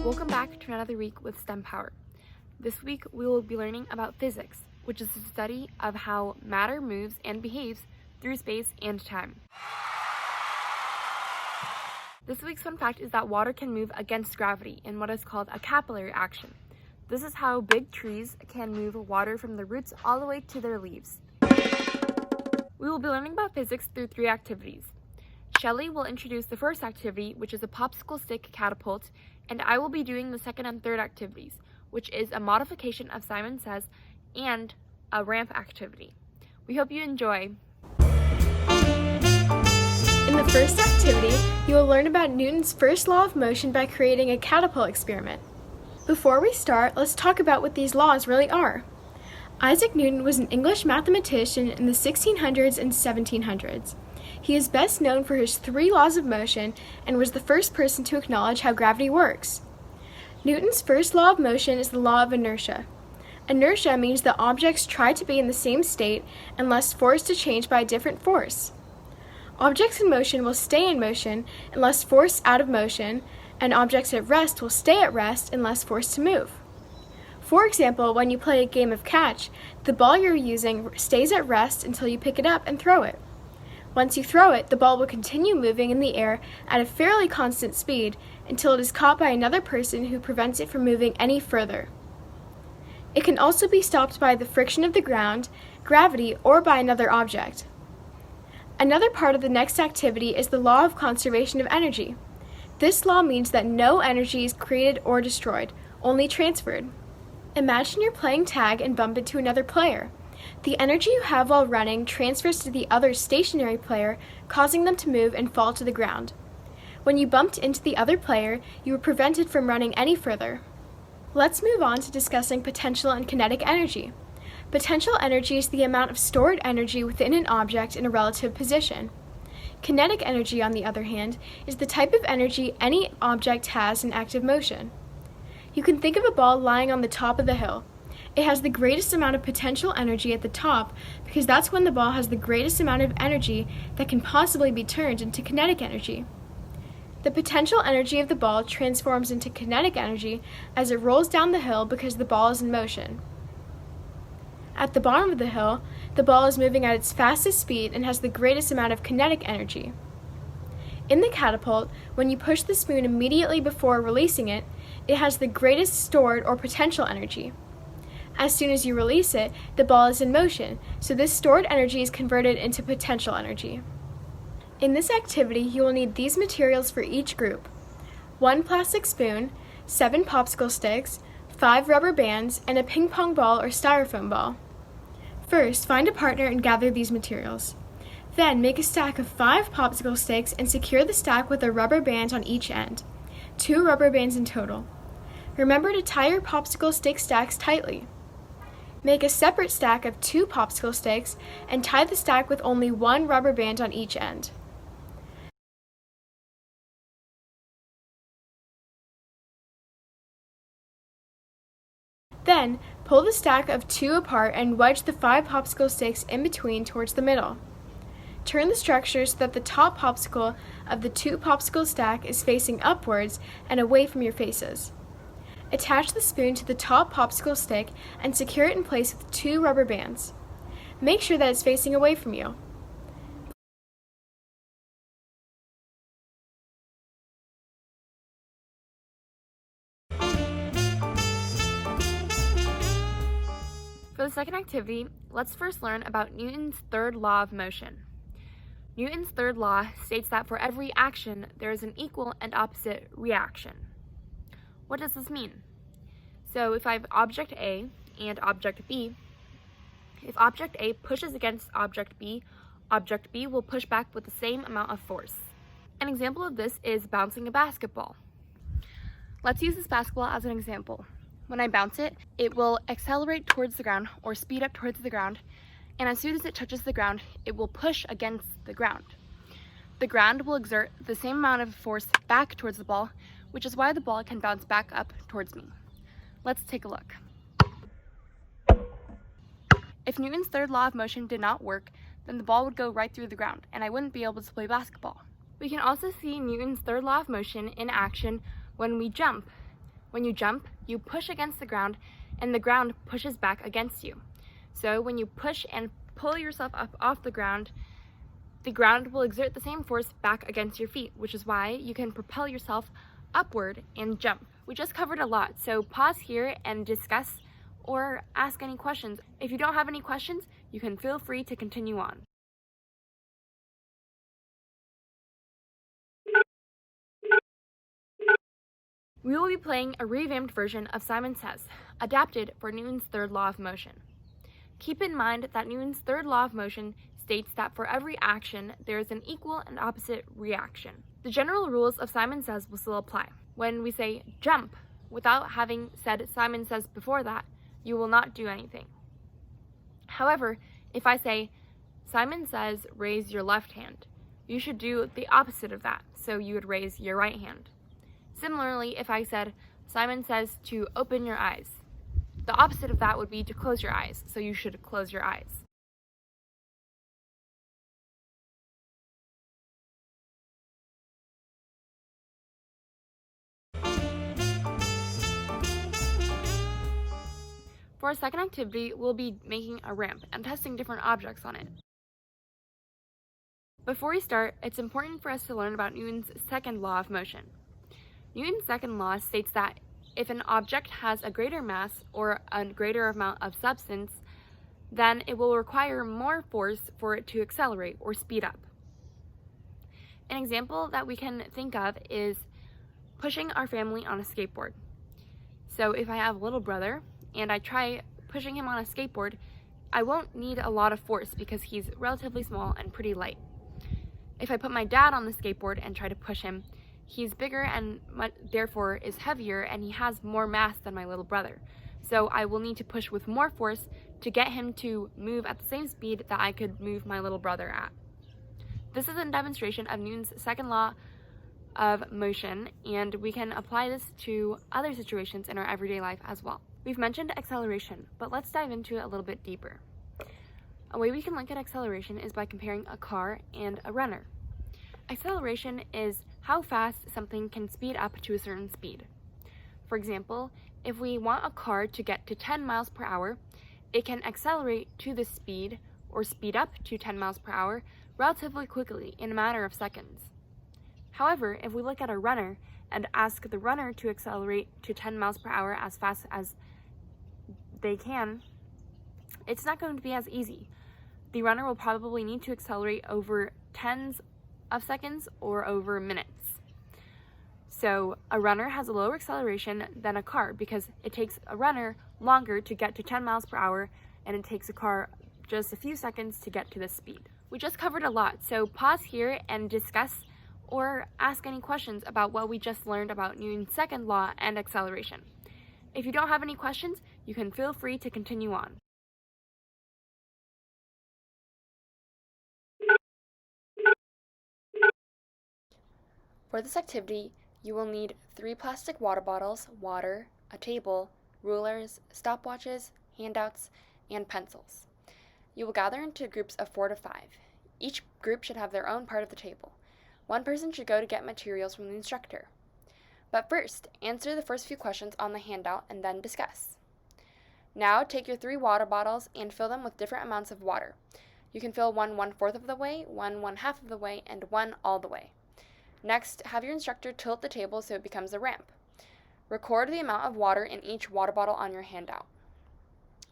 Welcome back to another week with STEMpower. This week we will be learning about physics, which is the study of how matter moves and behaves through space and time. This week's fun fact is that water can move against gravity in what is called a capillary action. This is how big trees can move water from their roots all the way to their leaves. We will be learning about physics through 3 activities. Shelley will introduce the first activity, which is a popsicle stick catapult, and I will be doing the second and third activities, which is a modification of Simon Says and a ramp activity. We hope you enjoy. In the first activity, you will learn about Newton's first law of motion by creating a catapult experiment. Before we start, let's talk about what these laws really are. Isaac Newton was an English mathematician in the 1600s and 1700s. He is best known for his 3 laws of motion and was the first person to acknowledge how gravity works. Newton's first law of motion is the law of inertia. Inertia means that objects try to be in the same state unless forced to change by a different force. Objects in motion will stay in motion unless forced out of motion, and objects at rest will stay at rest unless forced to move. For example, when you play a game of catch, the ball you're using stays at rest until you pick it up and throw it. Once you throw it, the ball will continue moving in the air at a fairly constant speed until it is caught by another person who prevents it from moving any further. It can also be stopped by the friction of the ground, gravity, or by another object. Another part of the next activity is the law of conservation of energy. This law means that no energy is created or destroyed, only transferred. Imagine you're playing tag and bump into another player. The energy you have while running transfers to the other stationary player, causing them to move and fall to the ground. When you bumped into the other player, you were prevented from running any further. Let's move on to discussing potential and kinetic energy. Potential energy is the amount of stored energy within an object in a relative position. Kinetic energy, on the other hand, is the type of energy any object has in active motion. You can think of a ball lying on the top of the hill. It has the greatest amount of potential energy at the top because that's when the ball has the greatest amount of energy that can possibly be turned into kinetic energy. The potential energy of the ball transforms into kinetic energy as it rolls down the hill because the ball is in motion. At the bottom of the hill, the ball is moving at its fastest speed and has the greatest amount of kinetic energy. In the catapult, when you push the spoon immediately before releasing it, it has the greatest stored or potential energy. As soon as you release it, the ball is in motion, so this stored energy is converted into potential energy. In this activity, you will need these materials for each group: 1 plastic spoon, 7 popsicle sticks, 5 rubber bands, and a ping pong ball or styrofoam ball. First, find a partner and gather these materials. Then, make a stack of 5 popsicle sticks and secure the stack with a rubber band on each end. 2 rubber bands in total. Remember to tie your popsicle stick stacks tightly. Make a separate stack of 2 popsicle sticks and tie the stack with only 1 rubber band on each end. Then, pull the stack of 2 apart and wedge the 5 popsicle sticks in between towards the middle. Turn the structure so that the top popsicle of the 2 popsicle stack is facing upwards and away from your faces. Attach the spoon to the top popsicle stick and secure it in place with 2 rubber bands. Make sure that it's facing away from you. For the second activity, let's first learn about Newton's third law of motion. Newton's third law states that for every action, there is an equal and opposite reaction. What does this mean? So if I have object A and object B, if object A pushes against object B will push back with the same amount of force. An example of this is bouncing a basketball. Let's use this basketball as an example. When I bounce it, it will accelerate towards the ground or speed up towards the ground, and as soon as it touches the ground, it will push against the ground. The ground will exert the same amount of force back towards the ball, which is why the ball can bounce back up towards me. Let's take a look. If Newton's third law of motion did not work, then the ball would go right through the ground, and I wouldn't be able to play basketball. We can also see Newton's third law of motion in action when we jump. When you jump, you push against the ground and the ground pushes back against you. So when you push and pull yourself up off the ground will exert the same force back against your feet, which is why you can propel yourself upward and jump. We just covered a lot, so pause here and discuss or ask any questions. If you don't have any questions, you can feel free to continue on. We will be playing a revamped version of Simon Says, adapted for Newton's third law of motion. Keep in mind that Newton's third law of motion states that for every action, there is an equal and opposite reaction. The general rules of Simon Says will still apply. When we say jump, without having said Simon Says before that, you will not do anything. However, if I say, Simon says raise your left hand, you should do the opposite of that, so you would raise your right hand. Similarly, if I said, Simon says to open your eyes, the opposite of that would be to close your eyes, so you should close your eyes. For our second activity, we'll be making a ramp and testing different objects on it. Before we start, it's important for us to learn about Newton's second law of motion. Newton's second law states that if an object has a greater mass or a greater amount of substance, then it will require more force for it to accelerate or speed up. An example that we can think of is pushing our family on a skateboard. So if I have a little brother and I try pushing him on a skateboard, I won't need a lot of force because he's relatively small and pretty light. If I put my dad on the skateboard and try to push him, he's bigger and therefore is heavier, and he has more mass than my little brother. So I will need to push with more force to get him to move at the same speed that I could move my little brother at. This is a demonstration of Newton's second law of motion, and we can apply this to other situations in our everyday life as well. We've mentioned acceleration, but let's dive into it a little bit deeper. A way we can look at acceleration is by comparing a car and a runner. Acceleration is how fast something can speed up to a certain speed. For example, if we want a car to get to 10 miles per hour, it can accelerate to this speed or speed up to 10 miles per hour relatively quickly in a matter of seconds. However, if we look at a runner and ask the runner to accelerate to 10 miles per hour as fast as they can, it's not going to be as easy. The runner will probably need to accelerate over tens of seconds or over minutes. So a runner has a lower acceleration than a car because it takes a runner longer to get to 10 miles per hour, and it takes a car just a few seconds to get to this speed. We just covered a lot, so pause here and discuss or ask any questions about what we just learned about Newton's second law and acceleration. If you don't have any questions, you can feel free to continue on. For this activity, you will need 3 plastic water bottles, water, a table, rulers, stopwatches, handouts, and pencils. You will gather into groups of 4 to 5. Each group should have their own part of the table. One person should go to get materials from the instructor. But first, answer the first few questions on the handout and then discuss. Now take your 3 water bottles and fill them with different amounts of water. You can fill one 1/4 of the way, one 1/2 of the way, and one all the way. Next, have your instructor tilt the table so it becomes a ramp. Record the amount of water in each water bottle on your handout.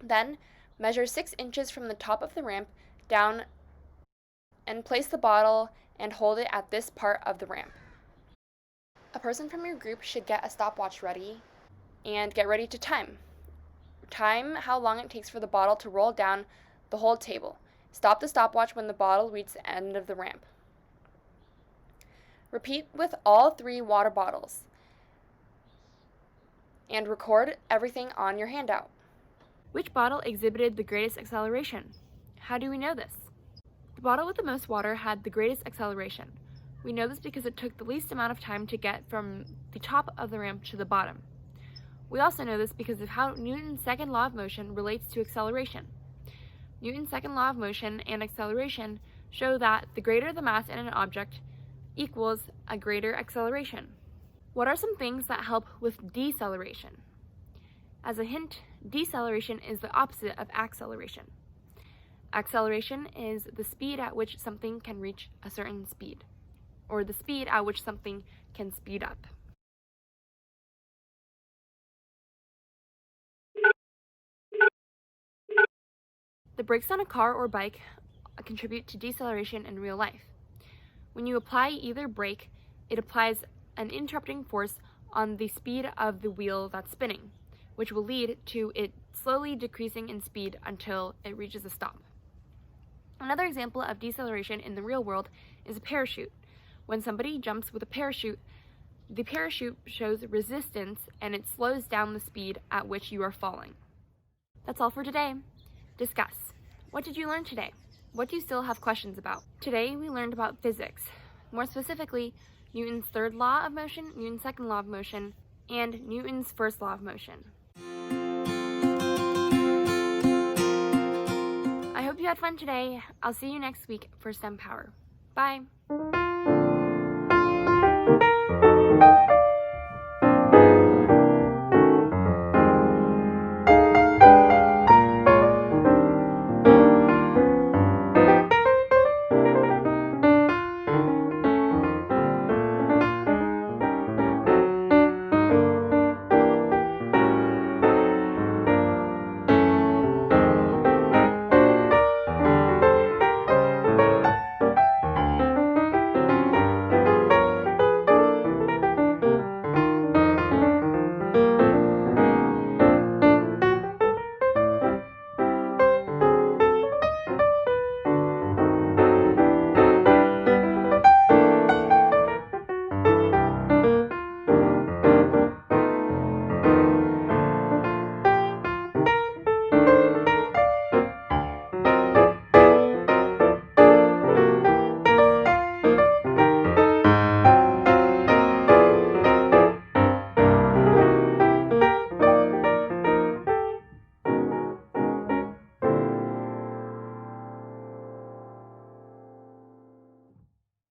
Then, measure 6 inches from the top of the ramp down and place the bottle and hold it at this part of the ramp. A person from your group should get a stopwatch ready and get ready to time. Time how long it takes for the bottle to roll down the whole table. Stop the stopwatch when the bottle reaches the end of the ramp. Repeat with all 3 water bottles and record everything on your handout. Which bottle exhibited the greatest acceleration? How do we know this? The bottle with the most water had the greatest acceleration. We know this because it took the least amount of time to get from the top of the ramp to the bottom. We also know this because of how Newton's second law of motion relates to acceleration. Newton's second law of motion and acceleration show that the greater the mass in an object equals a greater acceleration. What are some things that help with deceleration? As a hint, deceleration is the opposite of acceleration. Acceleration is the speed at which something can reach a certain speed, or the speed at which something can speed up. The brakes on a car or bike contribute to deceleration in real life. When you apply either brake, it applies an interrupting force on the speed of the wheel that's spinning, which will lead to it slowly decreasing in speed until it reaches a stop. Another example of deceleration in the real world is a parachute. When somebody jumps with a parachute, the parachute shows resistance and it slows down the speed at which you are falling. That's all for today. Discuss. What did you learn today? What do you still have questions about? Today we learned about physics, more specifically Newton's third law of motion, Newton's second law of motion, and Newton's first law of motion. I hope you had fun today. I'll see you next week for STEMpower. Bye!